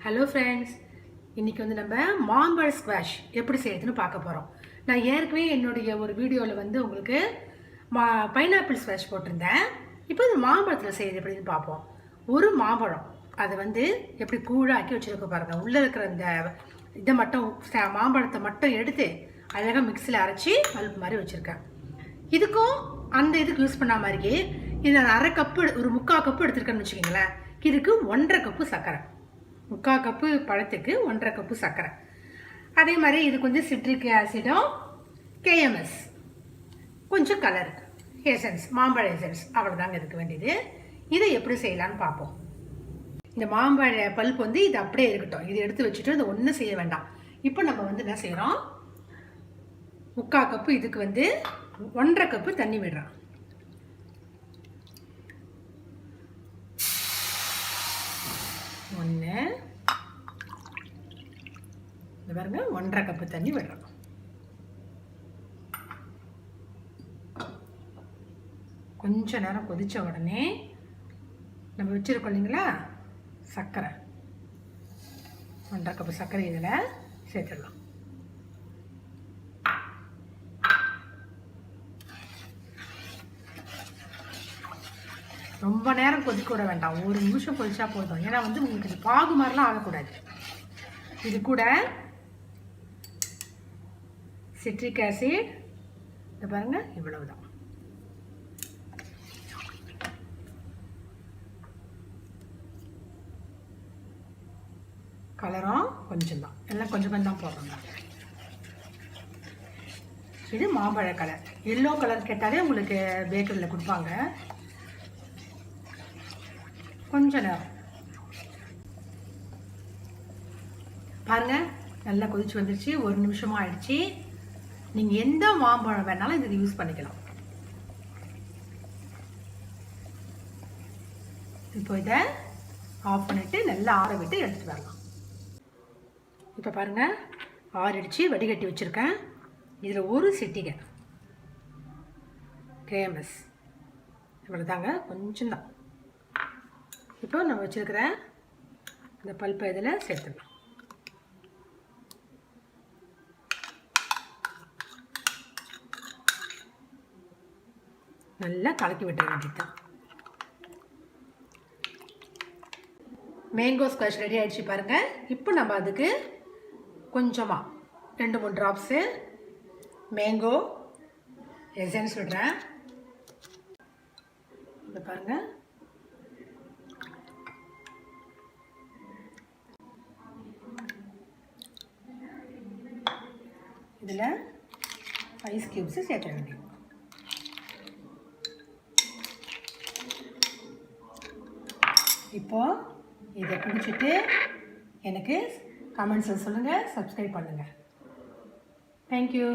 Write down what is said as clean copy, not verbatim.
Hello friends, இன்றைக்கி வந்து நம்ம மாம்பழ ஸ்குவாஷ் எப்படி செய்யுதுன்னு பார்க்க போகிறோம். நான் ஏற்கனவே என்னுடைய ஒரு வீடியோவில் வந்து உங்களுக்கு பைனாப்பிள் ஸ்குவாஷ் போட்டிருந்தேன். இப்போ இந்த மாம்பழத்தில் செய்யுது எப்படின்னு பார்ப்போம். ஒரு மாம்பழம் அதை வந்து எப்படி கூழாக்கி வச்சுருக்க பாருங்கள். உள்ளே இருக்கிற இந்த இதை மட்டும் மாம்பழத்தை மட்டும் எடுத்து அழகாக மிக்சியில் அரைச்சி பல்ப் மாதிரி வச்சுருக்கேன். இதுக்கும் அந்த இதுக்கு யூஸ் பண்ண மாதிரியே இது நான் அரை கப்பு ஒரு 3/4 கப்பு எடுத்துருக்கேன்னு வச்சுக்கிங்களேன். இதுக்கு 1.5 கப்பு சர்க்கரை, 3/4 கப்பு பழத்துக்கு 1.5 கப்பு சர்க்கரை. அதே மாதிரி இது கொஞ்சம் சிட்ரிக் ஆசிடும், KMS, கொஞ்சம் கலர் எசன்ஸ், மாம்பழ எசன்ஸ், அவ்வளோதாங்க இதுக்கு வேண்டியது. இதை எப்படி செய்யலான்னு பார்ப்போம். இந்த மாம்பழ பல்ப் வந்து இது அப்படியே இருக்கட்டும், இது எடுத்து வச்சுட்டு இது ஒன்றும் செய்ய வேண்டாம். இப்போ நம்ம வந்து என்ன செய்கிறோம், 3/4 கப்பு இதுக்கு வந்து 1.5 கப்பு தண்ணி விடுறோம். ஒன்று இந்த பாருங்க, 1.5 கப்பு தண்ணி விடுறோம். கொஞ்ச நேரம் கொதிச்ச உடனே நம்ம வச்சிருக்கோம் இல்லைங்களா சர்க்கரை, 1.5 கப்பு சர்க்கரை இதில் சேர்த்துடலாம். ரொம்ப நேரம் கொதிக்க விட வேண்டாம், 1 நிமிஷம் கொதிச்சா போதும். ஏன்னா வந்து உங்களுக்கு இது பாகு மாதிரிலாம் ஆகக்கூடாது. இது கூட சிட்ரிக் ஆசிட், இதை பாருங்க, இவ்வளவுதான். கலரும் கொஞ்சம் தான், எல்லாம் கொஞ்சம் கொஞ்சம் தான் போடுறோங்க. இது மாம்பழ கலர். எல்லோ கலர் கேட்டாலே உங்களுக்கு பேக்கரியில் கொடுப்பாங்க. கொஞ்ச நேரம் பாருங்க, நல்லா கொதிச்சு வந்துருச்சு. 1 நிமிஷமா ஆயிடுச்சு. நீங்க எந்த மாம்பழம் வேணாலும் இதுக்கு யூஸ் பண்ணிக்கலாம். இப்போ இதை ஆஃப் பண்ணிட்டு நல்லா ஆற விட்டு எடுத்துட்டு வரலாம். இப்போ பாருங்க, ஆறிடுச்சு, வடிகட்டி வச்சிருக்கேன். இதில் ஒரு சிட்டிகை KMS, இவ்வளோதாங்க, கொஞ்சம் தான். இப்போ நம்ம வச்சுருக்கிற இந்த பல்ப்பை இதில் சேர்த்துக்கலாம். நல்லா கலக்கி விட்டுற வேண்டியதுதான். மேங்கோ ஸ்குவாஷ் ரெடி ஆகிடுச்சு பாருங்கள். இப்போ நம்ம அதுக்கு கொஞ்சமாக 2-3 ட்ராப்ஸு மேங்கோ எசன்ஸ் விடுறேன். இதை பாருங்கள், இதில் ஐஸ் கியூப்ஸு சேர்க்க வேண்டியது. இப்போது இதை குடிச்சிட்டு எனக்கு கமெண்ட்ஸில் சொல்லுங்கள், சப்ஸ்கிரைப் பண்ணுங்கள். தேங்க்யூ.